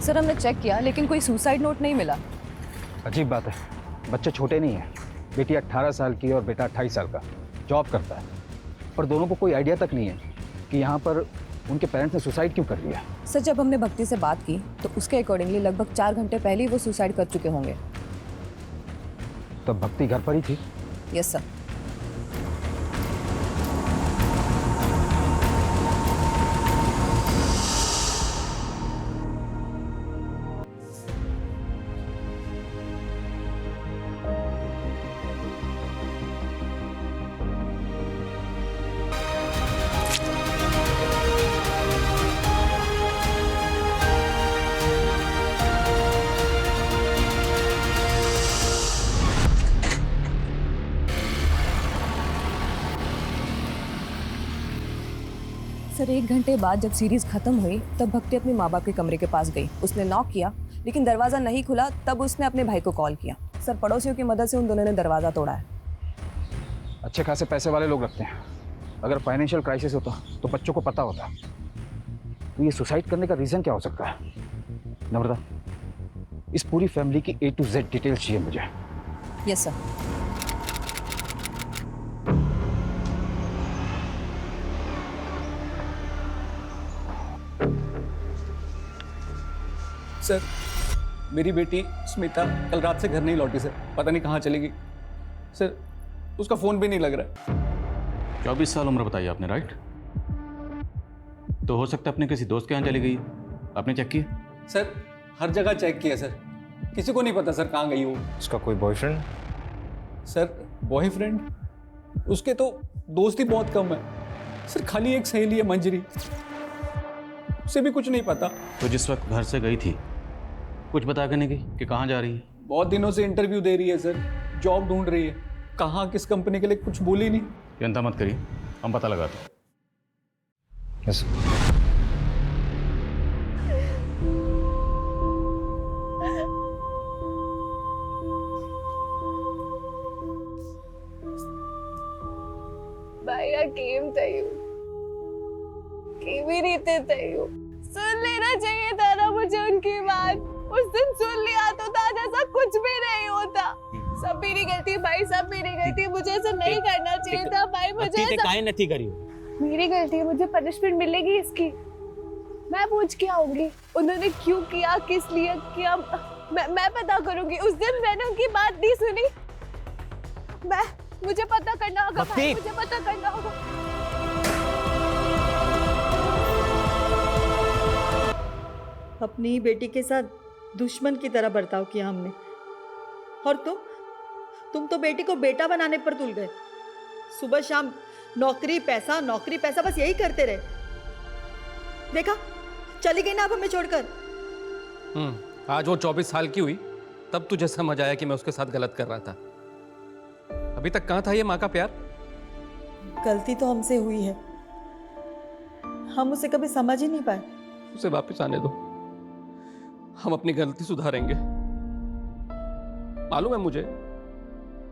Sir हमने check किया लेकिन कोई सुसाइड नोट नहीं मिला। अजीब बात है, बच्चे छोटे नहीं हैं। बेटी 18 साल की और बेटा 28 साल का, जॉब करता है। और दोनों को कोई आइडिया तक नहीं है कि यहाँ पर उनके पेरेंट्स ने सुसाइड क्यों कर लिया। सर जब हमने भक्ति से बात की तो उसके अकॉर्डिंगली लगभग 4 घंटे पहले ही वो सुसाइड कर चुके होंगे। तब भक्ति घर पर ही थी? Yes sir. सर 1 घंटे बाद जब सीरीज खत्म हुई तब भक्ति अपने माँ बाप के कमरे के पास गई। उसने नॉक किया लेकिन दरवाज़ा नहीं खुला। तब उसने अपने भाई को कॉल किया। सर पड़ोसियों की मदद से उन दोनों ने दरवाज़ा तोड़ा है। अच्छे खासे पैसे वाले लोग रखते हैं। अगर फाइनेंशियल क्राइसिस होता तो बच्चों को पता होता। तो ये सुसाइड करने का रीज़न क्या हो सकता है? नम्रता, इस पूरी फैमिली की A to Z डिटेल्स चाहिए मुझे। Yes sir. सर मेरी बेटी स्मिता कल रात से घर नहीं लौटी सर, पता नहीं कहाँ चली गई सर। उसका फ़ोन भी नहीं लग रहा है। 24 साल उम्र बताई आपने, राइट? तो हो सकता है अपने किसी दोस्त के यहाँ चली गई। आपने चेक किया? सर हर जगह चेक किया सर, किसी को नहीं पता सर कहाँ गई वो। उसका कोई बॉयफ्रेंड? Sir boyfriend? उसके तो दोस्त ही बहुत कम है सर, खाली एक सहेली है मंजरी, उसे भी कुछ नहीं पता। तो जिस वक्त घर से गई थी कुछ बता के नहीं गई कि कहाँ जा रही है? बहुत दिनों से इंटरव्यू दे रही है सर, जॉब ढूंढ रही है, कहाँ किस कंपनी के लिए कुछ बोली नहीं। चिंता मत करिए, हम पता लगाते हैं। यस। भाई केम तयू केवी रीते तयू सुन लेना चाहिए था ना मुझे उनकी बात। उस दिन सुन लिया तो आज ऐसा कुछ भी नहीं होता। सब मेरी गलती भाई, सब मेरी गलती। मुझे ऐसा नहीं करना चाहिए था भाई। मुझे काहे नहीं करी? मेरी गलती है, मुझे पनिशमेंट मिलेगी इसकी। मैं पूछ के आऊंगी उन्होंने क्यों किया, किस लिए किया। मैं पता करूंगी। उस दिन मैंने उनकी बात नहीं सुनी। मुझे पता करना होगा भाई, मुझे पता करना होगा। अपनी ही बेटी के साथ दुश्मन की तरह बर्ताव किया हमने। और तुम तो बेटी को बेटा बनाने पर तुल गए। सुबह शाम नौकरी पैसा बस यही करते रहे। देखा, चली गई ना अब हमें छोड़कर। आज वो 24 साल की हुई तब तुझे समझ आया कि मैं उसके साथ गलत कर रहा था। अभी तक कहाँ था ये माँ का प्यार? गलती तो हमसे हुई है, हम उसे कभी समझ ही नहीं पाए। उसे वापस आने दो, हम अपनी गलती सुधारेंगे। मालूम है मुझे,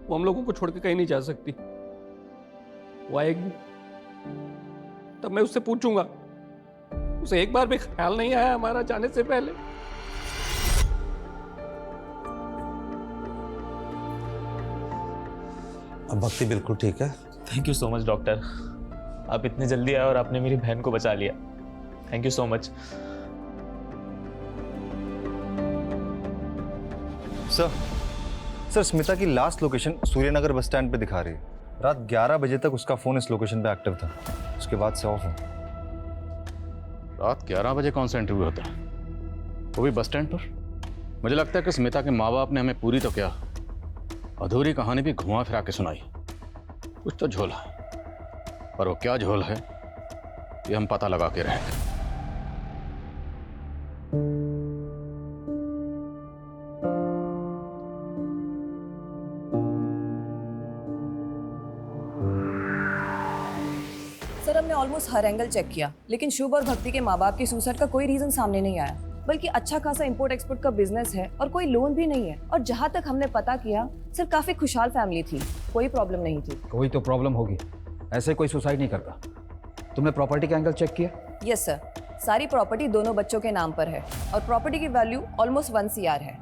वो हम लोगों को छोड़ के कहीं नहीं जा सकती। वो आएगी तब मैं उससे पूछूंगा। उसे एक बार भी ख्याल नहीं आया हमारा जाने से पहले। अब भक्ति बिल्कुल ठीक है। Thank you so much doctor, आप इतने जल्दी आए और आपने मेरी बहन को बचा लिया। Thank you so much. Sir Smita की last location Suryanagar bus stand पे दिखा रही है। रात 11 बजे तक उसका फोन इस लोकेशन पे एक्टिव था, उसके बाद से ऑफ है। रात 11 बजे कौन सा इंटरव्यू होता है, वो भी बस स्टैंड पर? मुझे लगता है कि स्मिता के माँ बाप ने हमें पूरी तो क्या अधूरी कहानी भी घुमा फिरा के सुनाई। कुछ तो झोल है, पर वो क्या झोल है ये हम पता लगा के रहेंगे। सर हमने ऑलमोस्ट हर एंगल चेक किया लेकिन शुभ और भक्ति के माँ बाप की सुसाइड का कोई रीजन सामने नहीं आया। बल्कि अच्छा खासा इंपोर्ट एक्सपोर्ट का बिजनेस है और कोई लोन भी नहीं है। और जहाँ तक हमने पता किया सर काफी खुशहाल फैमिली थी, कोई प्रॉब्लम नहीं थी। कोई तो प्रॉब्लम होगी, ऐसे कोई सुसाइड नहीं करता। तुमने प्रॉपर्टी का एंगल चेक किया? यस सर, सारी प्रॉपर्टी दोनों बच्चों के नाम पर है और प्रॉपर्टी की वैल्यू ऑलमोस्ट 1 CR है।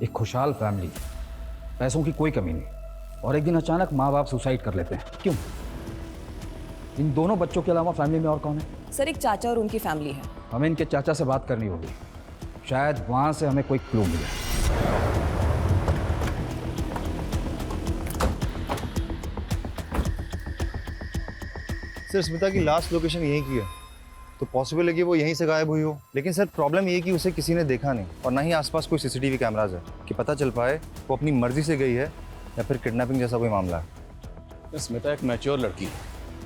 एक खुशहाल फैमिली, पैसों की कोई कमी नहीं, और एक दिन अचानक माँ बाप सुसाइड कर लेते हैं। क्यों? इन दोनों बच्चों के अलावा फैमिली में और कौन है? सर, एक चाचा और उनकी फैमिली है। हमें इनके चाचा से बात करनी होगी, शायद वहाँ से हमें कोई क्लू मिले। सर स्मिता की लास्ट लोकेशन यहीं की है, तो पॉसिबल है कि वो यहीं से गायब हुई हो। लेकिन सर प्रॉब्लम ये है कि उसे किसी ने देखा नहीं, और ना ही आसपास कोई CCTV कैमराज है कि पता चल पाए वो अपनी मर्जी से गई है या फिर किडनैपिंग जैसा कोई मामला है। स्मिता एक मैच्योर लड़की है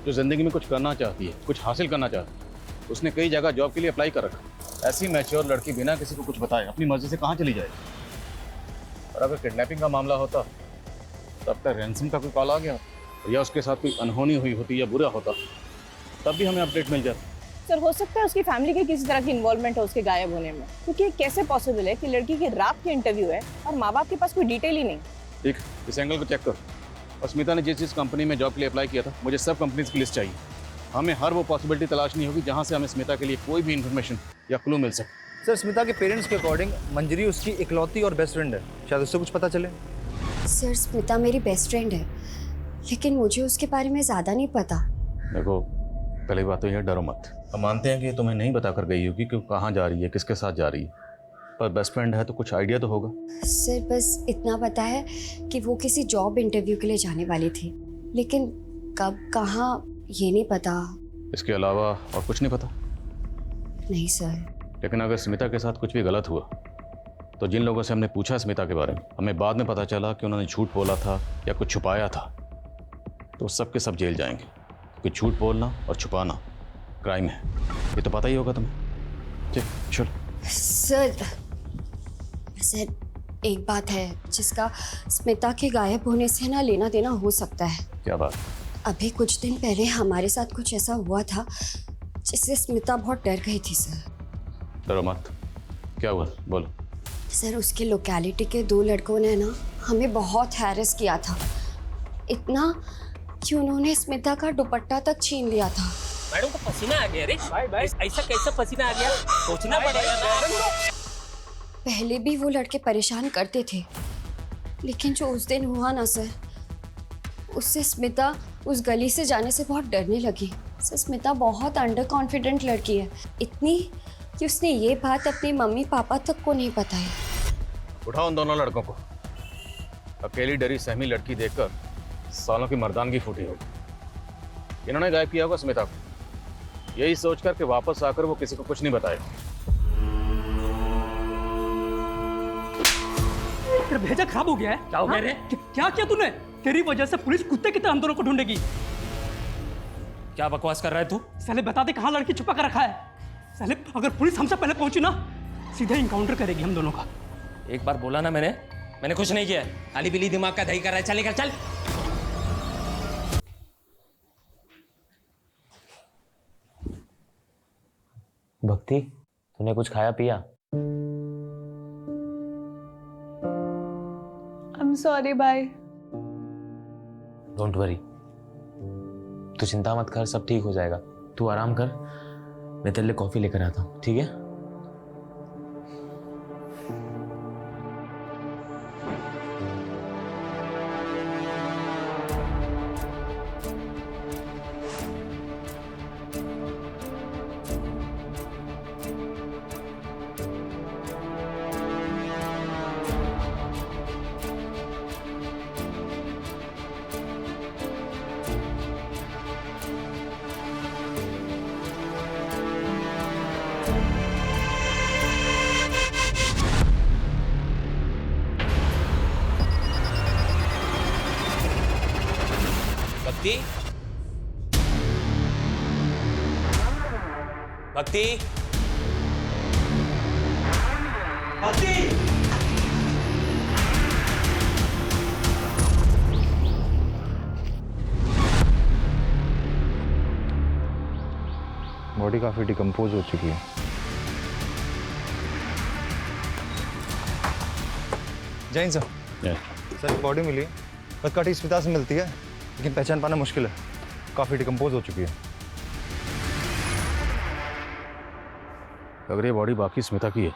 जो जिंदगी में कुछ करना चाहती है, कुछ हासिल करना चाहती है। उसने कई जगह जॉब के लिए अप्लाई कर रखा। ऐसी मैच्योर लड़की बिना किसी को कुछ बताए अपनी मर्जी से कहाँ चली जाएगी? और अगर किडनैपिंग का मामला होता तब तक रैंसम का कोई कॉल आ गया या उसके साथ कोई अनहोनी हुई होती या बुरा होता, तब भी हमें अपडेट मिल जाता। सर, हो सकता है उसकी फैमिली के किसी तरह की इन्वॉल्वमेंट है उसके गायब होने में, क्योंकि कैसे पॉसिबल है कि लड़की की रात की इंटरव्यू है और माँ बाप के पास कोई डिटेल ही नहीं। ठीक, इस एंगल को चेक कर। और स्मिता ने जिस कंपनी में जॉब के लिए अप्लाई किया था, मुझे सब कंपनीज की लिस्ट चाहिए। हमें हर वो पॉसिबिलिटी तलाशनी होगी जहाँ से हमें स्मिता के लिए कोई भी इन्फॉर्मेशन या क्लू मिल सके। सर स्मिता के पेरेंट्स के अकॉर्डिंग मंजरी उसकी इकलौती और बेस्ट फ्रेंड है, शायद उससे कुछ पता चले। सर, स्मिता मेरी बेस्ट फ्रेंड है, लेकिन मुझे उसके बारे में ज़्यादा नहीं पता। देखो, पहली बात तो यह, डरो मत। हम मानते हैं कि तुम्हें नहीं बता कर गई होगी कि कहाँ जा रही है, किसके साथ जा रही है, पर बेस्ट फ्रेंड है तो कुछ आइडिया तो होगा। सर, बस इतना पता है कि वो किसी जॉब इंटरव्यू के लिए जाने वाली थी, लेकिन कब कहाँ ये नहीं पता। इसके अलावा और कुछ नहीं पता? नहीं सर। लेकिन अगर स्मिता के साथ कुछ भी गलत हुआ तो जिन लोगों से हमने पूछा स्मिता के बारे में, हमें बाद में पता चला कि उन्होंने झूठ बोला था या कुछ छुपाया था, तो सब के सब जेल जाएंगे, क्योंकि झूठ बोलना और छुपाना क्राइम है। ये तो पता ही होगा तुम्हें। ठीक, चलो। सर, एक बात है जिसका स्मिता के गायब होने से ना लेना देना हो सकता है। क्या बात? अभी कुछ दिन पहले हमारे साथ कुछ ऐसा हुआ था जिससे स्मिता बहुत डर गई थी। सर, डरो मत। क्या हुआ, बोलो। सर, उसके लोकेलिटी के 2 लड़कों ने ना हमें बहुत हैरेस किया था, इतना कि उन्होंने स्मिता का दुपट्टा तक छीन लिया था। मैडम को पसीना आ गया रे। ऐसा कैसा पसीना आ गया, सोचना पड़ेगा मैडम। पहले भी वो लड़के परेशान करते थे, लेकिन जो उस दिन हुआ ना सर, उससे स्मिता उस गली से जाने से बहुत डरने लगी। सर, स्मिता बहुत अंडर कॉन्फिडेंट लड़की है, इतनी कि उसने ये बात अपनी मम्मी पापा तक को नहीं बताई। उठाओ उन दोनों लड़कों को। अकेली डरी सहमी लड़की देखकर सालों की मर्दानगी फूटी होगी। इन्होंने गायब किया होगा स्मिता को, यही सोचकर कि वापस आकर वो किसी को कुछ नहीं बताएगा। तेरा भेजा खराब हो गया है। क्या हो गया रे? क्या किया तूने? तेरी वजह से पुलिस कुत्ते की तरह हम दोनों को ढूंढेगी। क्या बकवास कर रहा है तू? साले बता दे कहाँ लड़की छुपा कर रखा है। साले अगर पुलिस हमसे पहले पहुंची ना, सीधे इनकाउंटर करेगी हम दोनों का। एक बार बोला ना मैंने कुछ नहीं किया। खाली बिली दिमाग का दही कर रहा है। चलेगा, चल। भक्ति, तूने कुछ खाया पिया? I'm sorry, bye. Don't worry, तू चिंता मत कर, सब ठीक हो जाएगा। तू आराम कर, मैं तेरे लिए कॉफी लेकर आता हूँ, ठीक है? भक्ति, भक्ति, भक्ति। बॉडी काफ़ी डिकम्पोज हो चुकी है। जैन सर, सर बॉडी मिली, बस कटी स्मिता से मिलती है, लेकिन पहचान पाना मुश्किल है। काफ़ी डिकम्पोज हो चुकी है। अगर ये बॉडी बाकी स्मिता की है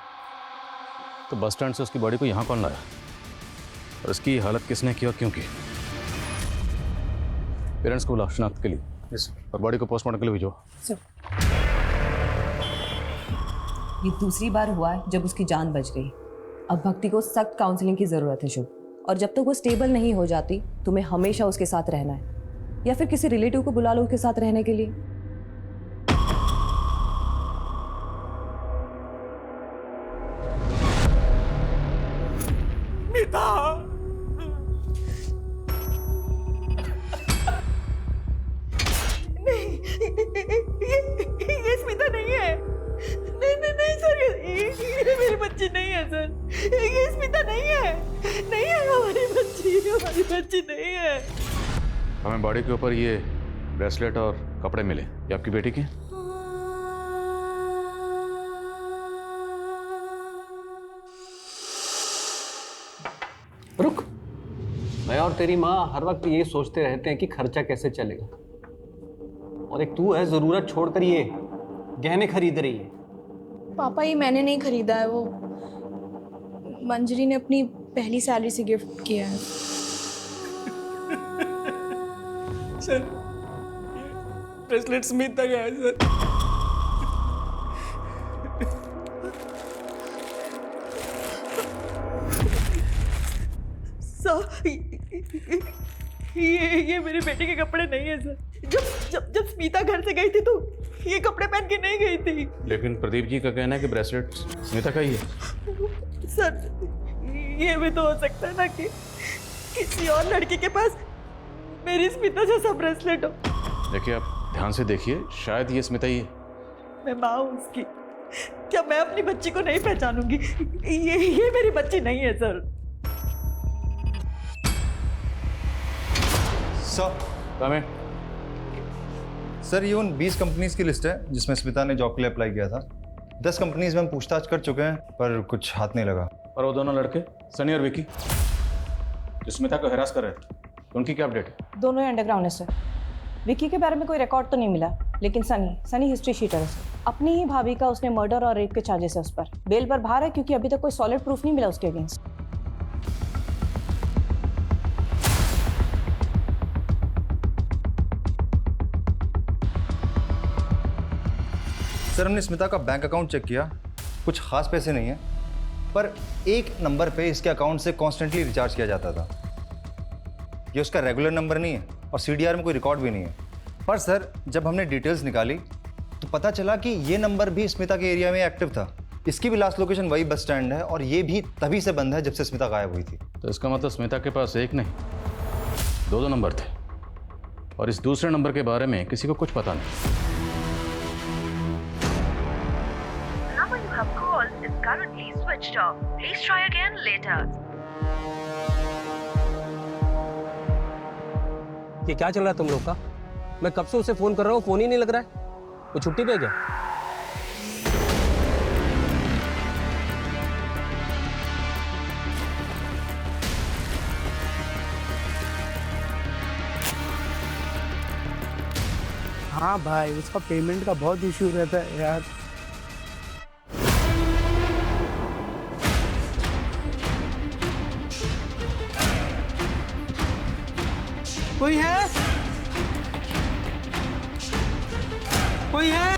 तो बस स्टैंड से उसकी बॉडी को यहाँ कौन लाया और इसकी हालत किसने की और क्यों की? पेरेंट्स को बुलाओ शनाख्त के लिए। यस और बॉडी को पोस्टमार्टम के लिए भेजो। ये दूसरी बार हुआ है जब उसकी जान बच गई। अब भक्ति को सख्त काउंसलिंग की ज़रूरत है शुभ, और जब तक वो स्टेबल नहीं हो जाती तुम्हें हमेशा उसके साथ रहना है, या फिर किसी रिलेटिव को बुला लो उसके साथ रहने के लिए। ये स्मिता नहीं है। नहीं सर, ये मेरी बच्ची नहीं है सर। ये स्मिता नहीं है। नहीं है हमारी बच्ची नहीं है। हमें बॉडी के ऊपर ये ब्रेसलेट और कपड़े मिले, ये आपकी बेटी के? रुक, मैं और तेरी माँ हर वक्त ये सोचते रहते हैं कि खर्चा कैसे चलेगा, और एक तू है जरूरत छोड़कर ये गहने खरीद रही है। पापा ये मैंने नहीं खरीदा है, वो मंजरी ने अपनी पहली सैलरी से गिफ्ट किया है। सर, ब्रेसलेट स्मिता का है सर। ये मेरे बेटे के कपड़े नहीं है सर। जब स्मिता घर से गई थी तो ये कपड़े पहन के नहीं गई थी। लेकिन प्रदीप जी का कहना है कि ब्रेसलेट स्मिता का ही है। सर, ये भी तो हो सकता है ना कि किसी और लड़की के पास मेरी स्मिता जैसा ब्रेसलेट हो। देखिए, आप ध्यान से देखिए, शायद ये स्मिता ही है। मैं माँ हूँ उसकी, क्या मैं अपनी बच्ची को नहीं पहचानूंगी? ये मेरी बच्ची नहीं है सर। सर, ये उन 20 कंपनीज की लिस्ट है जिसमें स्मिता ने जॉब के लिए अप्लाई किया था। 10 कंपनीज में हम पूछताछ कर चुके हैं पर कुछ हाथ नहीं लगा। और वो दोनों लड़के सनी और विकी जो स्मिता को हरास कर रहे थे, उनकी क्या अपडेट है? दोनों ही अंडरग्राउंड है सर। विकी के बारे में कोई रिकॉर्ड तो नहीं मिला, लेकिन सनी हिस्ट्री शीटर है सर। अपनी ही भाभी का उसने मर्डर और रेप के चार्जेस है उस पर। बेल पर बाहर है क्योंकि अभी तक कोई सॉलिड प्रूफ नहीं मिला उसके अगेंस्ट। सर, हमने स्मिता का बैंक अकाउंट चेक किया, कुछ खास पैसे नहीं है, पर एक नंबर पे इसके अकाउंट से कॉन्स्टेंटली रिचार्ज किया जाता था। ये उसका रेगुलर नंबर नहीं है और सीडीआर में कोई रिकॉर्ड भी नहीं है। पर सर, जब हमने डिटेल्स निकाली तो पता चला कि ये नंबर भी स्मिता के एरिया में एक्टिव था। इसकी भी लास्ट लोकेशन वही बस स्टैंड है और ये भी तभी से बंद है जब से स्मिता गायब हुई थी। तो इसका मतलब स्मिता के पास एक नहीं, दो नंबर थे, और इस दूसरे नंबर के बारे में किसी को कुछ पता नहीं। Currently switched off. Please try again later. ये क्या चल रहा है तुम लोग का? मैं कब से उसे फोन कर रहा हूँ, फोन ही नहीं लग रहा है। वो छुट्टी पे है क्या? हाँ भाई, उसका पेमेंट का बहुत इशू रहता है यार। कोई है? कोई है?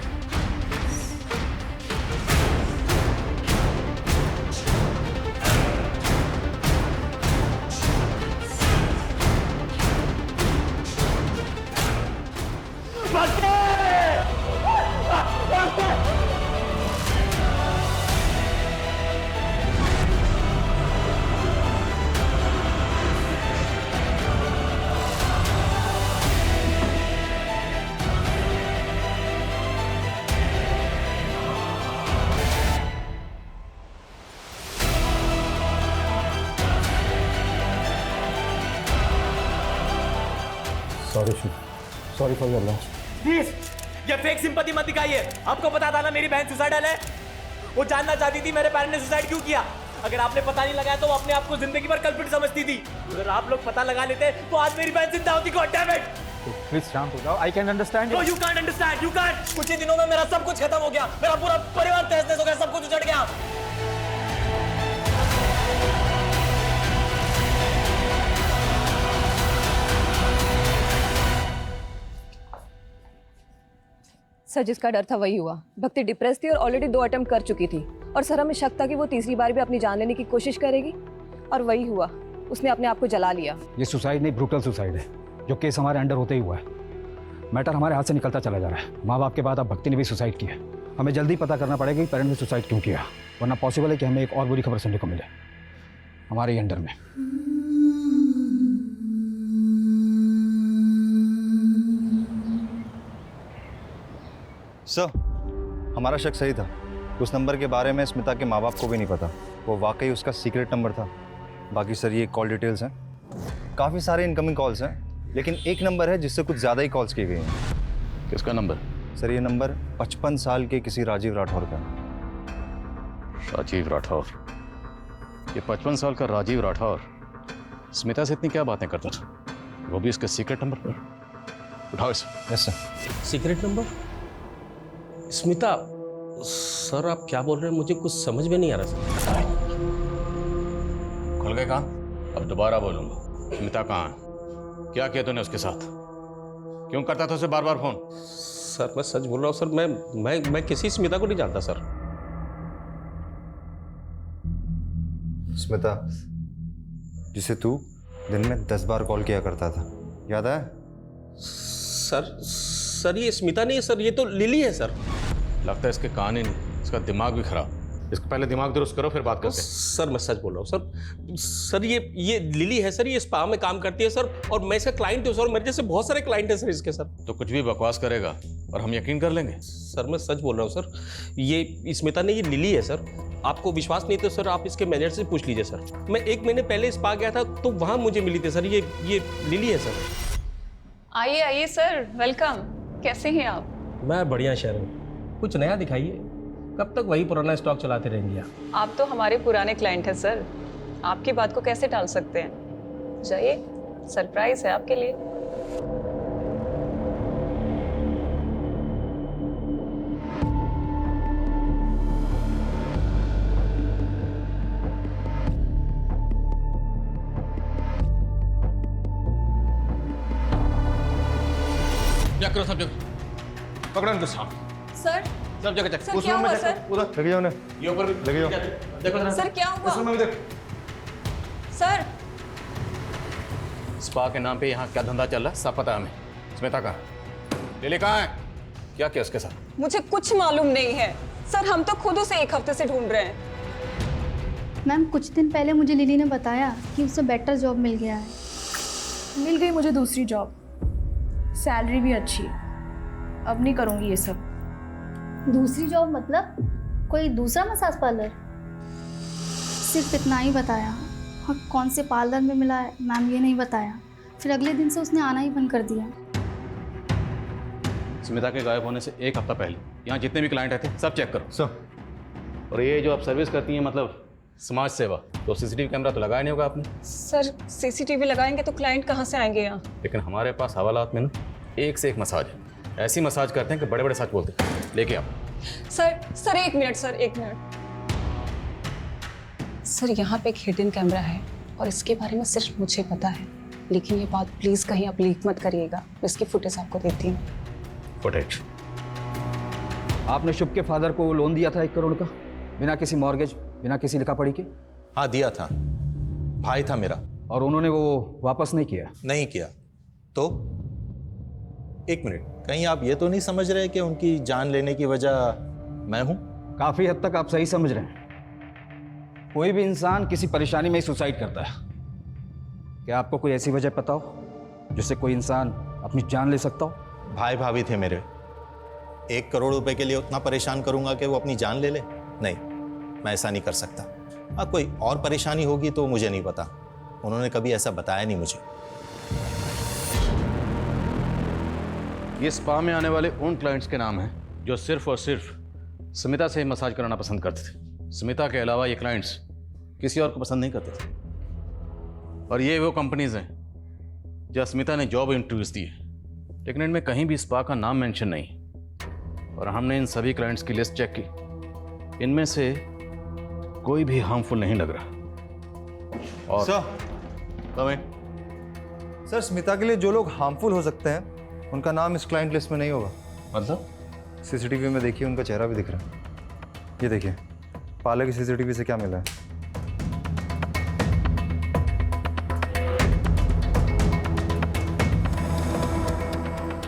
Sorry for your loss. Please, ये फेक सिंपैथी मत दिखाइए। आपको पता था ना मेरी बहन सुसाइडल है। वो जानना चाहती थी मेरे पेरेंट्स ने सुसाइड क्यों किया। अगर आपने पता नहीं लगाया तो वो अपने आप को जिंदगी भर कल्प्रिट समझती थी। अगर आप लोग पता लगा लेते तो आज मेरी बहन जिंदा होती। God damn it. प्लीज शांत हो जाओ। I can understand. No you can't understand, you can't. कुछ ही दिनों में मेरा सब कुछ खत्म हो गया, मेरा पूरा परिवार तहस-नहस हो गया, सब कुछ उजड़ गया। सर जिसका डर था वही हुआ। भक्ति डिप्रेस थी और ऑलरेडी 2 अटेम्प्ट कर चुकी थी और सर हमें शक था कि वो तीसरी बार भी अपनी जान लेने की कोशिश करेगी और वही हुआ, उसने अपने आप को जला लिया। ये सुसाइड नहीं, ब्रूटल सुसाइड है, जो केस हमारे अंडर होते ही हुआ है। मैटर हमारे हाथ से निकलता चला जा रहा है। माँ बाप के बाद अब भक्ति ने भी सुसाइड किया। हमें जल्दी पता करना पड़ेगा कि पेरेंट ने सुसाइड क्यों किया, वरना पॉसिबल है कि हमें एक और बुरी खबर सुनने को मिले हमारे ही अंडर में। सर, हमारा शक सही था। उस नंबर के बारे में स्मिता के माँ बाप को भी नहीं पता। वो वाकई उसका सीक्रेट नंबर था। बाकी सर ये कॉल डिटेल्स हैं, काफ़ी सारे इनकमिंग कॉल्स हैं, लेकिन एक नंबर है जिससे कुछ ज़्यादा ही कॉल्स की गई हैं। किसका नंबर? सर ये नंबर 55 साल के किसी राजीव राठौर का है। राजीव राठौर? ये 55 साल का राजीव राठौर स्मिता से इतनी क्या बातें करता था, वो भी इसके सीक्रेट नंबर पर? उठाओ इसे। Yes sir. Secret number? Smita sir आप क्या बोल रहे हैं, मुझे कुछ समझ में नहीं आ रहा सर। खुल गए कान? अब दोबारा बोलूंगा। स्मिता कहाँ है? क्या किया तूने उसके साथ? क्यों करता था उसे बार बार फोन? सर मैं सच बोल रहा हूँ सर, मैं किसी स्मिता को नहीं जानता सर। स्मिता जिसे तू दिन में 10 बार कॉल किया करता था, याद है? सर ये स्मिता नहीं है सर, ये तो लिली है सर। लगता है इसके कान ही नहीं, इसका दिमाग भी खराब। इसको पहले दिमाग दुरुस्त करो फिर बात करते हैं। सर मैं सच बोल रहा हूँ सर ये लिली है सर, ये स्पा में काम करती है सर, और मैं इसका क्लाइंट हूँ सर, मेरे जैसे बहुत सारे क्लाइंट हैं सर इसके सर। तो कुछ भी बकवास करेगा और हम यकीन कर लेंगे? सर मैं सच बोल रहा हूँ सर, ये स्मिता नहीं, ये लिली है सर। आपको विश्वास नहीं तो सर आप इसके मैनेजर से पूछ लीजिए सर। मैं 1 महीने पहले स्पा गया था तो वहाँ मुझे मिली थी सर, ये लिली है सर। आइए आइए सर, वेलकम। कैसे हैं आप? मैं बढ़िया शहर, कुछ नया दिखाइए। कब तक वही पुराना स्टॉक चलाते रहेंगे आप तो हमारे पुराने क्लाइंट हैं सर, आपकी बात को कैसे टाल सकते हैं? जाइए, सरप्राइज है आपके लिए। चेक करो सब जगह, पकड़ो इनको साफ। सर सब जगह चेक। सर क्या हुआ सर? उधर लगे जाओ, ये ऊपर भी लगे जाओ। देखो सर क्या हुआ? उसमें भी देख। सर स्पा के नाम पे यहाँ क्या धंधा चल रहा है सब पता है हमें। स्मिता कहाँ? लिली कहाँ है? क्या किया उसके साथ? मुझे कुछ मालूम नहीं है सर, हम तो खुद उसे 1 हफ्ते से ढूंढ रहे हैं। मैम कुछ दिन पहले मुझे लिली ने बताया कि उसे बेटर जॉब मिल गया है। मिल गई मुझे दूसरी जॉब, सैलरी भी अच्छी है। अब नहीं करूँगी ये सब। दूसरी जॉब मतलब कोई दूसरा मसाज पार्लर? सिर्फ इतना ही बताया, और कौन से पार्लर में मिला है मैम ये नहीं बताया। फिर अगले दिन से उसने आना ही बंद कर दिया। स्मिता के गायब होने से 1 हफ्ता पहले यहाँ जितने भी क्लाइंट आते सब चेक करो। सर और ये जो आप सर्विस करती हैं मतलब समाज सेवा, तो सीसीटीवी कैमरा तो लगाया नहीं होगा आपने? सर सीसीटीवी लगाएंगे तो क्लाइंट कहाँ से आएंगे यहाँ? लेकिन हमारे पास हवालात में ना एक से एक मसाज है। ऐसी मसाज करते हैं कि बड़े बड़े सच बोलते हैं। लेके आप। Sir 1 minute sir, 1 minute. Sir यहाँ पे एक हिडन कैमरा है और इसके बारे में सिर्फ मुझे पता है, लेकिन ये बात प्लीज कहीं आप लीक मत करिएगा। मैं इसकी फुटेज आपको देती हूँ। फुटेज? आपने शुभ के फादर को लोन दिया था 1 करोड़ का, बिना किसी मॉर्गेज, बिना किसी लिखा पढ़ी के? हाँ दिया था, भाई था मेरा। और उन्होंने वो वापस नहीं किया? नहीं किया। तो 1 मिनट, कहीं आप ये तो नहीं समझ रहे कि उनकी जान लेने की वजह मैं हूं? काफी हद तक आप सही समझ रहे हैं। कोई भी इंसान किसी परेशानी में ही सुसाइड करता है। क्या आपको कोई ऐसी वजह पता हो जिससे कोई इंसान अपनी जान ले सकता हो? भाई भाभी थे मेरे, 1 करोड़ रुपए के लिए उतना परेशान करूंगा कि वो अपनी जान ले ले? नहीं, मैं ऐसा नहीं कर सकता। हाँ कोई और परेशानी होगी तो मुझे नहीं पता, उन्होंने कभी ऐसा बताया नहीं मुझे। ये स्पा में आने वाले उन क्लाइंट्स के नाम हैं जो सिर्फ और सिर्फ स्मिता से मसाज कराना पसंद करते थे। स्मिता के अलावा ये क्लाइंट्स किसी और को पसंद नहीं करते थे। और ये वो कंपनीज हैं जहाँ स्मिता ने जॉब इंटरव्यूज दिए, लेकिन इनमें कहीं भी स्पा का नाम मेंशन नहीं। और हमने इन सभी क्लाइंट्स की लिस्ट चेक की, इनमें से कोई भी हार्मफुल नहीं लग रहा। और सर स्मिता के लिए जो लोग हार्मफुल हो सकते हैं उनका नाम इस क्लाइंट लिस्ट में नहीं होगा। मतलब? सीसीटीवी में देखिए, उनका चेहरा भी दिख रहा है। ये देखिए पार्लर की सीसीटीवी से क्या मिला है।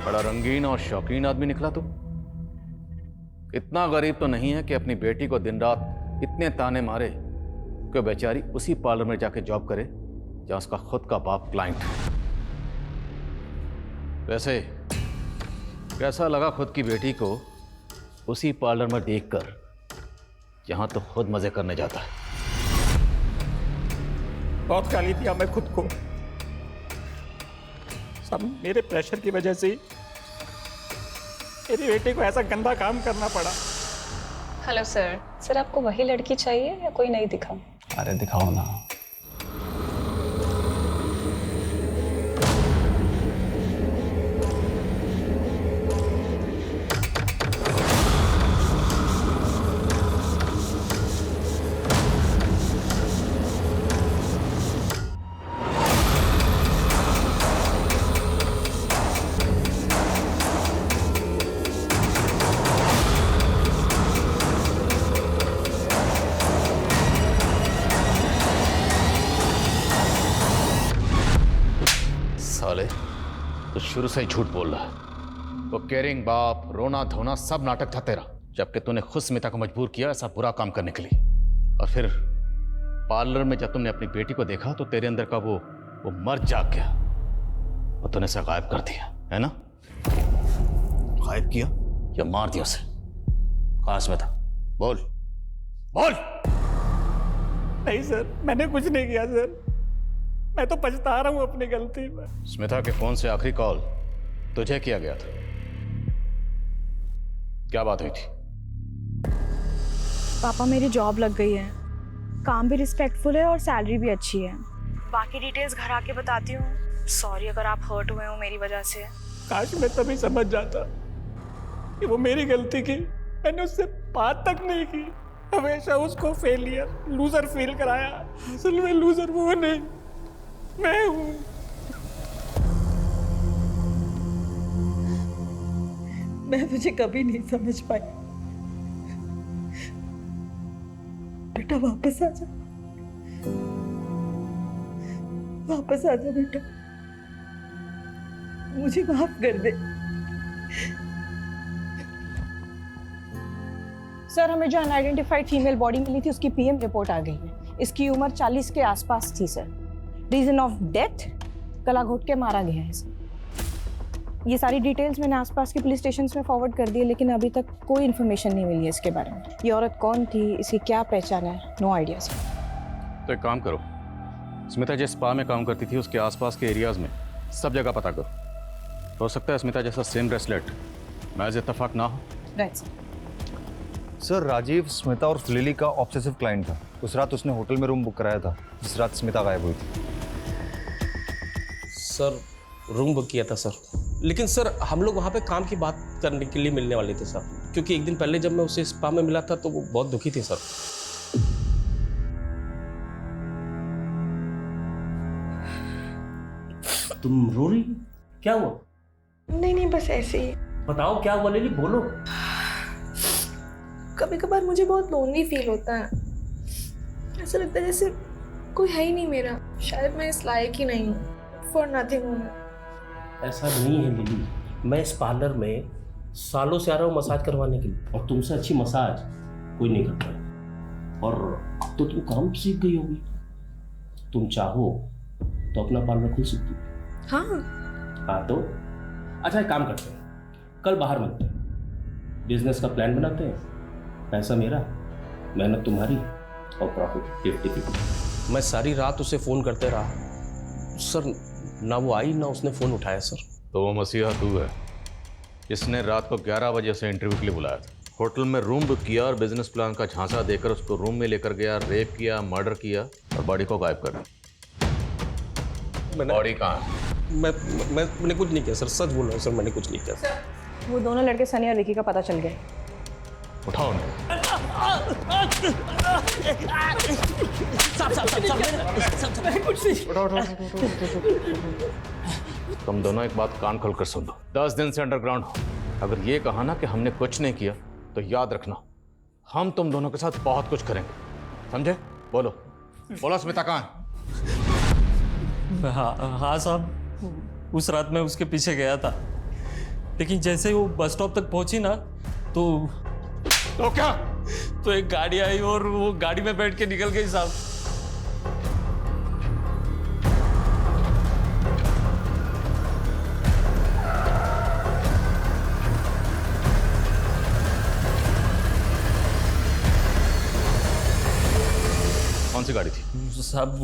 बड़ा रंगीन और शौकीन आदमी निकला तू। इतना गरीब तो नहीं है कि अपनी बेटी को दिन रात इतने ताने मारे कि बेचारी उसी पार्लर में जाके जॉब करे जहां उसका खुद का बाप क्लाइंट है। वैसे कैसा लगा खुद की बेटी को उसी पार्लर में देखकर जहां तो खुद मजे करने जाता है? बहुत गाली दिया मैं खुद को, सब मेरे प्रेशर की वजह से ही मेरी बेटी को ऐसा गंदा काम करना पड़ा। हेलो सर, सर आपको वही लड़की चाहिए या कोई नहीं दिखा? अरे दिखाओ ना। साले तो शुरू से ही झूठ बोल रहा है। वो केयरिंग बाप, रोना धोना सब नाटक था तेरा, जबकि तूने खुद स्मिता को मजबूर किया ऐसा बुरा काम करने के लिए। और फिर पार्लर में जब तुमने अपनी बेटी को देखा तो तेरे अंदर का वो मर्द जाग गया और तूने उसे गायब कर दिया, है ना? गायब किया या मार दिया उसे? कहाँ स्मिता? बोल बोल। नहीं सर, मैंने कुछ नहीं किया सर, मैं तो पछता रहा हूँ अपनी गलती पर। स्मिता के फोन से आखिरी कॉल तुझे किया गया था, क्या बात हुई थी? पापा मेरी जॉब लग गई है, काम भी रिस्पेक्टफुल है और सैलरी भी अच्छी है। बाकी डिटेल्स घर आके बताती हूँ। सॉरी अगर आप हर्ट हुए हो मेरी वजह से। काश मैं तभी समझ जाता कि वो मेरी गलती की, मैंने उससे बात तक नहीं की, हमेशा उसको फेलियर, लूजर फील कराया। असल में लूजर वो नहीं, मैं हूँ। मैं तुझे कभी नहीं समझ पाई। बेटा वापस आ जा, वापस आ जा बेटा, मुझे माफ कर दे। सर हमें जो अनआइडेंटिफाइड फीमेल बॉडी मिली थी उसकी पीएम रिपोर्ट आ गई है। इसकी उम्र 40 के आसपास थी सर। रीजन ऑफ डेथ, गला घोट के मारा गया है सर। ये सारी डिटेल्स मैंने आसपास के पुलिस स्टेशन में फॉरवर्ड कर दी है, लेकिन अभी तक कोई इन्फॉर्मेशन नहीं मिली है इसके बारे में। ये औरत कौन थी, इसकी क्या पहचान है, नो आइडिया सर। तो एक काम करो, स्मिता जिस स्पा में काम करती थी उसके आसपास के एरियाज में सब जगह पता करो। हो सकता है स्मिता जैसा सेम ब्रेसलेट महज इत्तेफाक ना हो। Right sir. Sir Rajiv Smita और लिली का ऑब्सेसिव क्लाइंट था। उस रात उसने होटल में रूम बुक कराया था जिस रात स्मिता गायब हुई थी। सर रूम बुक किया था सर, लेकिन सर हम लोग वहाँ पे काम की बात करने के लिए मिलने वाले थे सर, क्योंकि एक दिन पहले जब मैं उसे स्पा में मिला था तो वो बहुत दुखी थी सर। तुम रो रही? क्या हुआ? नहीं बस ऐसे ही। बताओ क्या हुआ लिली, बोलो। कभी कभार मुझे बहुत लोनली फील होता है। ऐसा लगता है जैसे कोई है ही नहीं मेरा। शायद मैं इस लायक ही नहीं हूँ। फॉर नथिंग हूँ मैं। ऐसा नहीं है लिली, मैं इस पार्लर में सालों से आ रहा हूँ मसाज करवाने के लिए, और तुमसे अच्छी मसाज कोई नहीं करता है। और अब तो तुम काम सीख गई होगी, तुम चाहो तो अपना पार्लर खुल सकती हो। हाँ तो अच्छा एक काम करते हैं, कल बाहर मिलते हैं, बिजनेस का प्लान बनाते हैं। पैसा मेरा, मेहनत तुम्हारी और प्रॉफिट 50-50। मैं सारी रात उसे फ़ोन करते रहा सर, ना वो आई ना उसने फ़ोन उठाया सर। तो वो मसीहा तू है जिसने रात को 11 बजे से इंटरव्यू के लिए बुलाया था, होटल में रूम बुक किया और बिजनेस प्लान का झांसा देकर उसको रूम में लेकर गया, रेप किया, मर्डर किया और बॉडी को गायब कर दिया। बॉडी कहाँ है? मैंने कुछ नहीं किया सर, सच बोल रहा हूँ सर, मैंने कुछ नहीं किया। वो दोनों लड़के सनी और विकी का पता चल गया। उठाओ तुम दोनों एक बात कान खोल कर सुन लो। 10 दिन से अंडरग्राउंड हो। अगर ये कहा ना कि हमने कुछ नहीं किया तो याद रखना हम तुम दोनों के साथ बहुत कुछ करेंगे, समझे? बोलो बोलो, स्मिता कहाँ है? हाँ साहब, उस रात मैं उसके पीछे गया था, लेकिन जैसे ही वो बस स्टॉप तक पहुंची ना तो क्या? तो एक गाड़ी आई और वो गाड़ी में बैठ के निकल गई साहब। कौन सी गाड़ी थी साहब?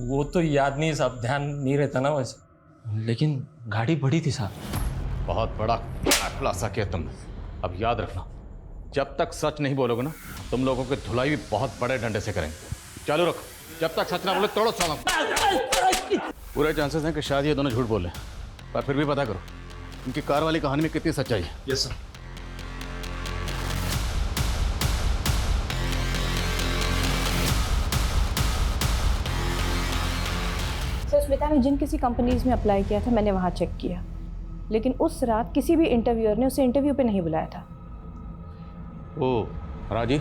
वो तो याद नहीं साहब, ध्यान नहीं रहता ना वैसे, लेकिन गाड़ी बड़ी थी साहब। बहुत बड़ा खुलासा किया तुमने। अब याद रखना, जब तक सच नहीं बोलोगे ना तुम लोगों की धुलाई भी बहुत बड़े डंडे से करेंगे। चालू रखो, जब तक सच ना बोले तोड़ो साला। पूरे चांसेस हैं कि शायद ये दोनों झूठ बोले, पर फिर भी पता करो इनकी कार वाली कहानी में कितनी सच्चाई है। Yes sir. सर स्मिता ने जिन किसी कंपनीज में अप्लाई किया था मैंने वहाँ चेक किया, लेकिन उस रात किसी भी इंटरव्यूअर ने उसे इंटरव्यू पे नहीं बुलाया था। ओ राजी,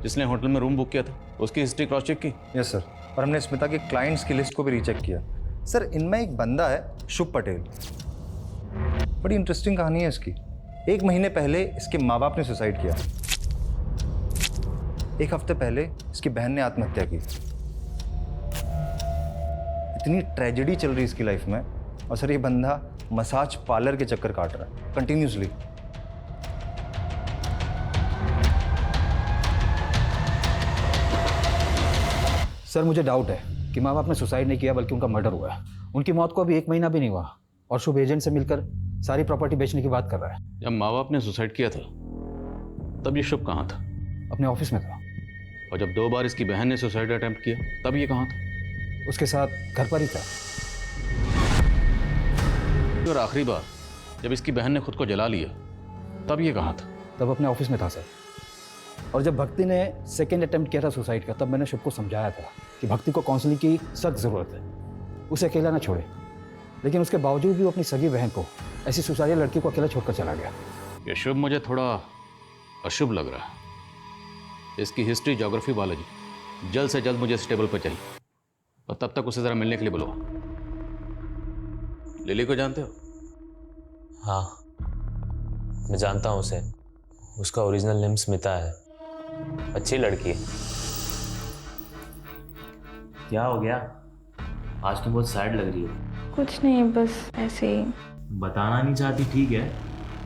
जिसने होटल में रूम बुक किया था उसकी हिस्ट्री क्रॉस चेक की? यस सर, और हमने स्मिता के क्लाइंट्स की लिस्ट को भी रीचेक किया। सर इनमें एक बंदा है शुभ पटेल, बड़ी इंटरेस्टिंग कहानी है इसकी। 1 महीने पहले इसके माँ बाप ने सुसाइड किया, 1 हफ्ते पहले इसकी बहन ने आत्महत्या की। इतनी ट्रेजेडी चल रही इसकी लाइफ में, और सर ये बंदा मसाज पार्लर के चक्कर काट रहा है कंटिन्यूसली। सर मुझे डाउट है कि माँ बाप ने सुसाइड नहीं किया बल्कि उनका मर्डर हुआ है। उनकी मौत को अभी 1 महीना भी नहीं हुआ और शुभ एजेंट से मिलकर सारी प्रॉपर्टी बेचने की बात कर रहा है। जब माँ बाप ने सुसाइड किया था तब ये शुभ कहाँ था? अपने ऑफिस में था। और जब 2 बार इसकी बहन ने सुसाइड अटेम्प्ट किया तब ये कहाँ था? उसके साथ घर पर ही था। और आखिरी बार जब इसकी बहन ने खुद को जला लिया तब ये कहाँ था? तब अपने ऑफिस में था सर। और जब भक्ति ने सेकेंड अटेम्प्ट किया था सुसाइड का, तब मैंने शुभ को समझाया था कि भक्ति को काउंसलिंग की सख्त ज़रूरत है, उसे अकेला ना छोड़े। लेकिन उसके बावजूद भी वो अपनी सगी बहन को, ऐसी सुसाइडल लड़की को अकेला छोड़कर चला गया। ये शुभ मुझे थोड़ा अशुभ लग रहा है। इसकी हिस्ट्री, ज्योग्राफी, बायोलॉजी जल्द से जल्द मुझे इस टेबल पर चाहिए, और तब तक उसे ज़रा मिलने के लिए बुलाओ। लिली को जानते हो? हाँ, मैं जानता हूँ उसे। उसका ओरिजिनल नेम स्मिता है। अच्छी लड़की है। क्या हो गया? आज तो बहुत सैड लग रही है। कुछ नहीं, बस ऐसे ही। बताना नहीं चाहती ठीक है,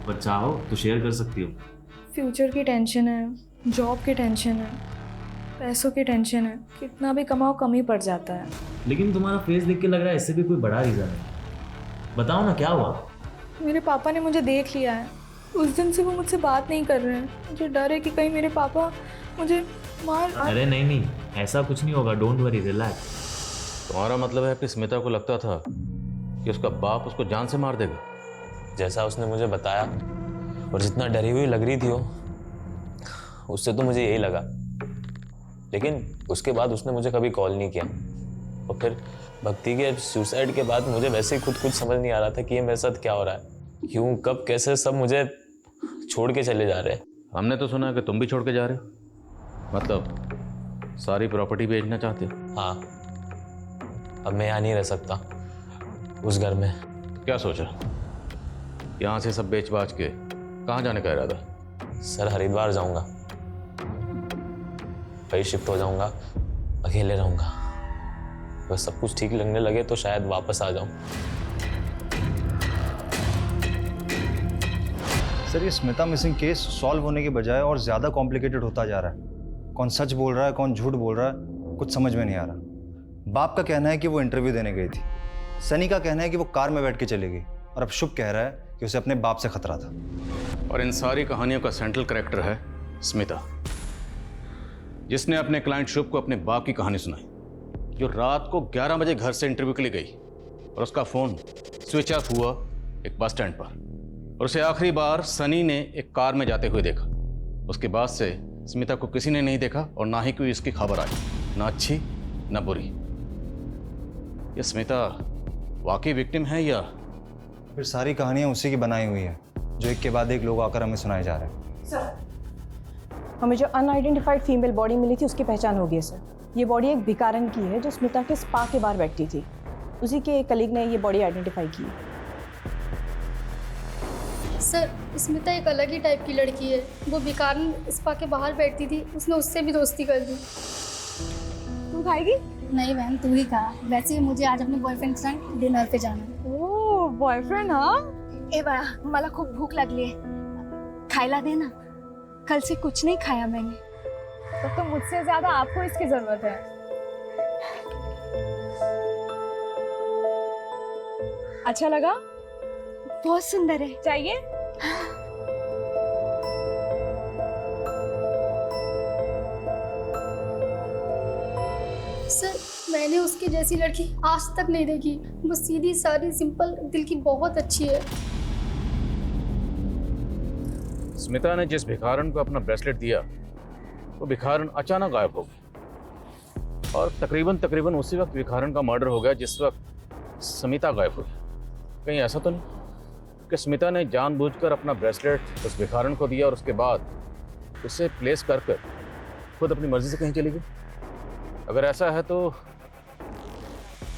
पर चाहो तो शेयर कर सकती हो। फ्यूचर की टेंशन है, जॉब की टेंशन है, पैसों की टेंशन है। कितना भी कमाओ कम ही पड़ जाता है। लेकिन तुम्हारा फेस देख के लग रहा है इससे भी कोई बड़ा रीज़न है। बताओ ना क्या हुआ? मेरे पापा ने मुझे देख लिया है। उस दिन से वो मुझसे बात नहीं कर रहे हैं। मुझे डर है कि कहीं मेरे पापा मुझे मार। अरे नहीं, ऐसा कुछ नहीं होगा। Don't worry, relax. तुम्हारा मतलब है कि स्मिता को लगता था कि उसका बाप उसको जान से मार देगा? जैसा उसने मुझे बताया और जितना डरी हुई लग रही थी वो, उससे तो मुझे यही लगा। लेकिन उसके बाद उसने मुझे कभी कॉल नहीं किया। और फिर भक्ति के सुसाइड के बाद मुझे वैसे ही खुद कुछ समझ नहीं आ रहा था कि ये मेरे साथ क्या हो रहा है, क्यों, कब, कैसे सब मुझे छोड़ के चले जा रहे हैं। हमने तो सुना कि तुम भी छोड़ के जा रहे हो, मतलब सारी प्रॉपर्टी बेचना चाहते हो? हाँ, अब मैं यहाँ नहीं रह सकता उस घर में। क्या सोचा? यहाँ से सब बेच बाच के कहाँ जाने का इरादा? सर हरिद्वार जाऊँगा, वही शिफ्ट हो जाऊँगा, अकेले रहूँगा। बस सब कुछ ठीक लगने लगे तो शायद वापस आ जाऊँ। सर ये स्मिता मिसिंग केस सॉल्व होने के बजाय और ज़्यादा कॉम्प्लिकेटेड होता जा रहा है। कौन सच बोल रहा है, कौन झूठ बोल रहा है, कुछ समझ में नहीं आ रहा। बाप का कहना है कि वो इंटरव्यू देने गई थी, सनी का कहना है कि वो कार में बैठ के चली गई, और अब शुभ कह रहा है कि उसे अपने बाप से खतरा था। और इन सारी कहानियों का सेंट्रल कैरेक्टर है स्मिता, जिसने अपने क्लाइंट शुभ को अपने बाप की कहानी सुनाई, जो रात को 11 बजे घर से इंटरव्यू के लिए गई और उसका फ़ोन स्विच ऑफ हुआ एक बस स्टैंड पर, और उसे आखिरी बार सनी ने एक कार में जाते हुए देखा। उसके बाद से स्मिता को किसी ने नहीं देखा और ना ही कोई इसकी खबर आई, ना अच्छी ना बुरी। ये स्मिता वाकई विक्टिम है या फिर सारी कहानियां उसी की बनाई हुई है जो एक के बाद एक लोग आकर हमें सुनाए जा रहे हैं? सर, हमें जो अनआइडेंटिफाइड फीमेल बॉडी मिली थी उसकी पहचान हो गई सर। ये बॉडी एक भिखारन की है जो स्मिता के स्पा के बाहर बैठती थी। उसी के एक कलीग ने ये बॉडी आइडेंटिफाई की। सर, स्मिता एक अलग ही टाइप की लड़की है। वो भिखारन स्पा के बाहर बैठती थी, उसने उससे भी दोस्ती कर दी। तू खाएगी? नहीं बहन, तू ही खा। वैसे ही मुझे आज अपने बॉयफ्रेंड के साथ डिनर पे जाना है। ओह, बॉयफ्रेंड? हाँ, ए बाळा, मला खूप भूक लागली आहे, खायला दे ना। कल से कुछ नहीं खाया मैंने। तो मुझसे ज्यादा आपको इसकी जरूरत है। अच्छा लगा? बहुत सुंदर है। चाहिए? सर, मैंने उसकी जैसी लड़की आज तक नहीं देखी। वो सीधी सादी सिंपल दिल की बहुत अच्छी है। स्मिता ने जिस भिखारन को अपना ब्रेसलेट दिया वो भिखारन अचानक गायब हो गई, और तकरीबन उसी वक्त भिखारन का मर्डर हो गया जिस वक्त स्मिता गायब हुई। कहीं ऐसा तो नहीं कि स्मिता ने जानबूझकर अपना ब्रेसलेट उस भिखारन को दिया और उसके बाद उसे प्लेस कर खुद अपनी मर्जी से कहीं चली गई? अगर ऐसा है तो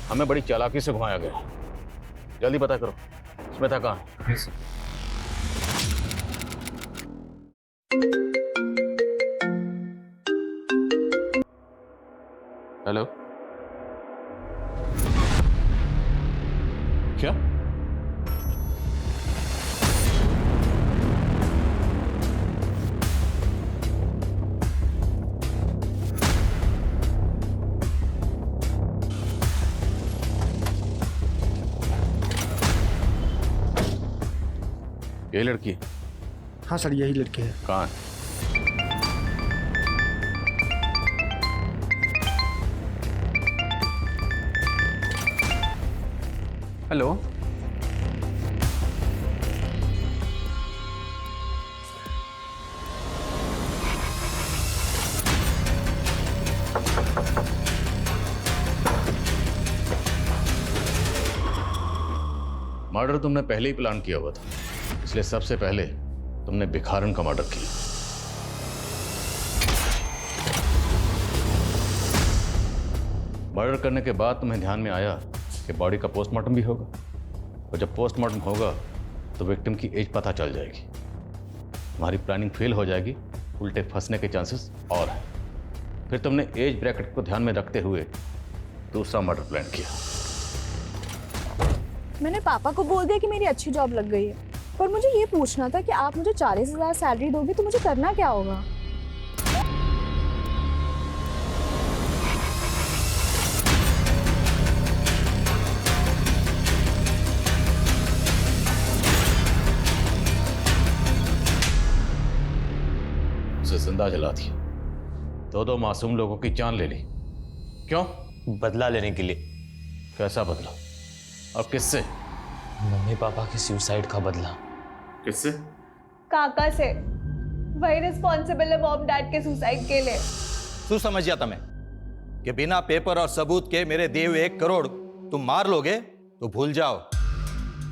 हमें बड़ी चालाकी से घुमाया गया। जल्दी पता करो स्मिता कहाँ है। हेलो, क्या? ये लड़की है? हाँ सर, यही लड़की है। कहाँ है? हेलो, मर्डर तुमने पहले ही प्लान किया हुआ था, इसलिए सबसे पहले तुमने भिखारन का मर्डर किया। मर्डर करने के बाद तुम्हें ध्यान में आया कि बॉडी का पोस्टमार्टम भी होगा, और जब पोस्टमार्टम होगा तो विक्टिम की एज पता चल जाएगी। तुम्हारी प्लानिंग फेल हो जाएगी, उल्टे फंसने के चांसेस और हैं। फिर तुमने एज ब्रैकेट को ध्यान में रखते हुए दूसरा मर्डर प्लान किया। मैंने पापा को बोल दिया कि मेरी अच्छी जॉब लग गई है, पर मुझे ये पूछना था कि आप मुझे 40,000 सैलरी दोगे तो मुझे करना क्या होगा? उसे जिंदा जला दिया, दो मासूम लोगों की जान ले ली। क्यों? बदला लेने के लिए। कैसा बदला और किससे? मम्मी पापा के सुसाइड का बदला। किससे? काका से। वही रिस्पॉन्सिबल है मॉम डैड के सुसाइड के लिए। तू समझ गया तुम्हें कि बिना पेपर और सबूत के मेरे दिए हुए 1 करोड़ तुम मार लोगे तो भूल जाओ,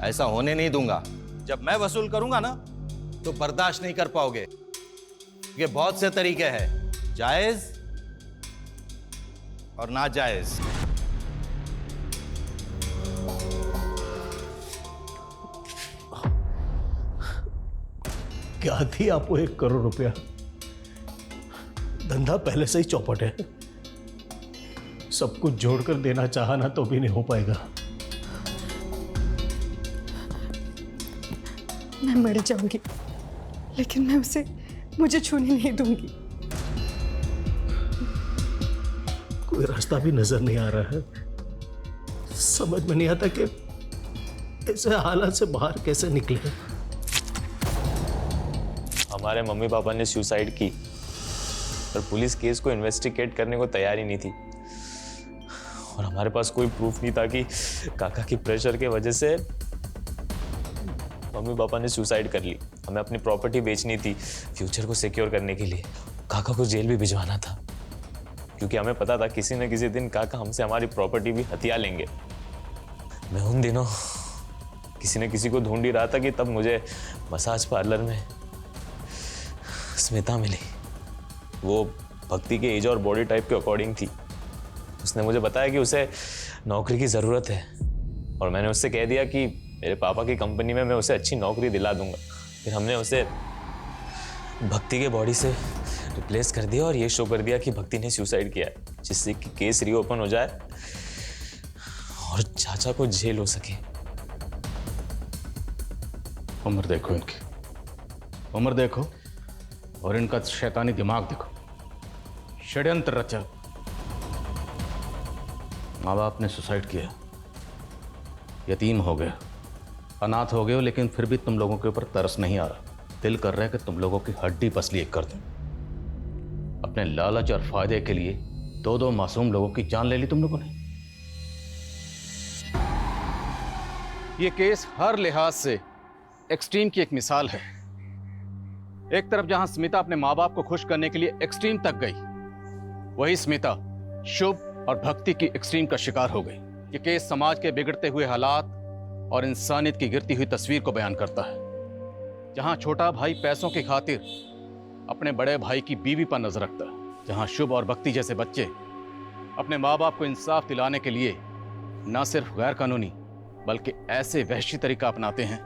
ऐसा होने नहीं दूंगा। जब मैं वसूल करूंगा ना तो बर्दाश्त नहीं कर पाओगे, क्योंकि बहुत से तरीके हैं, जायज और नाजायज। क्या थी आपको 1 करोड़ रुपया? धंधा पहले से ही चौपट है, सब कुछ जोड़कर देना चाहा ना तो भी नहीं हो पाएगा। मैं मर जाऊंगी लेकिन मैं उसे मुझे छूने नहीं दूंगी। कोई रास्ता भी नजर नहीं आ रहा है, समझ में नहीं आता कि ऐसे हालात से बाहर कैसे निकले। हमारे मम्मी पापा ने सुसाइड की, पर पुलिस केस को इन्वेस्टिगेट करने को तैयार ही नहीं थी। और हमारे पास कोई प्रूफ नहीं था कि काका की प्रेशर के वजह से मम्मी पापा ने सुसाइड कर ली। हमें अपनी प्रॉपर्टी बेचनी थी फ्यूचर को सिक्योर करने के लिए। काका को जेल भी भिजवाना था क्योंकि हमें पता था किसी न किसी दिन काका हमसे हमारी प्रॉपर्टी भी हथिया लेंगे। मैं उन दिनों किसी न किसी को ढूंढ ही रहा था कि तब मुझे मसाज पार्लर में स्मिता मिली। वो भक्ति के एज और बॉडी टाइप के अकॉर्डिंग थी। उसने मुझे बताया कि उसे नौकरी की ज़रूरत है और मैंने उससे कह दिया कि मेरे पापा की कंपनी में मैं उसे अच्छी नौकरी दिला दूंगा। फिर हमने उसे भक्ति के बॉडी से रिप्लेस कर दिया और ये शो कर दिया कि भक्ति ने सुसाइड किया है, जिससे कि केस रीओपन हो जाए और चाचा को जेल हो सके। उम्र देखो इनकी, उम्र देखो और इनका शैतानी दिमाग देखो। षड्यंत्र रचा। माँ बाप ने सुसाइड किया, यतीम हो गए, अनाथ हो गए हो, लेकिन फिर भी तुम लोगों के ऊपर तरस नहीं आ रहा। दिल कर रहा है कि तुम लोगों की हड्डी पसली एक कर दूं। अपने लालच और फायदे के लिए दो दो मासूम लोगों की जान ले ली तुम लोगों ने। ये केस हर लिहाज से एक्सट्रीम की एक मिसाल है। एक तरफ जहां स्मिता अपने माँ बाप को खुश करने के लिए एक्सट्रीम तक गई, वही स्मिता शुभ और भक्ति की एक्सट्रीम का शिकार हो गई। ये केस समाज के बिगड़ते हुए हालात और इंसानियत की गिरती हुई तस्वीर को बयान करता है। जहां छोटा भाई पैसों की खातिर अपने बड़े भाई की बीवी पर नजर रखता है, जहां शुभ और भक्ति जैसे बच्चे अपने माँ बाप को इंसाफ दिलाने के लिए न सिर्फ गैर कानूनी बल्कि ऐसे वहशी तरीका अपनाते हैं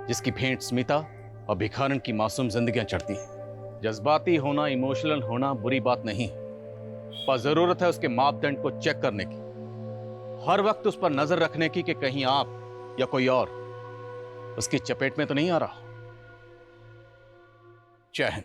जिसकी भेंट स्मिता और भिखारन की मासूम जिंदगियां चढ़ती हैं। जज्बाती होना, इमोशनल होना बुरी बात नहीं, पर जरूरत है उसके मापदंड को चेक करने की, हर वक्त उस पर नजर रखने की कि कहीं आप या कोई और उसकी चपेट में तो नहीं आ रहा। जय हिंद।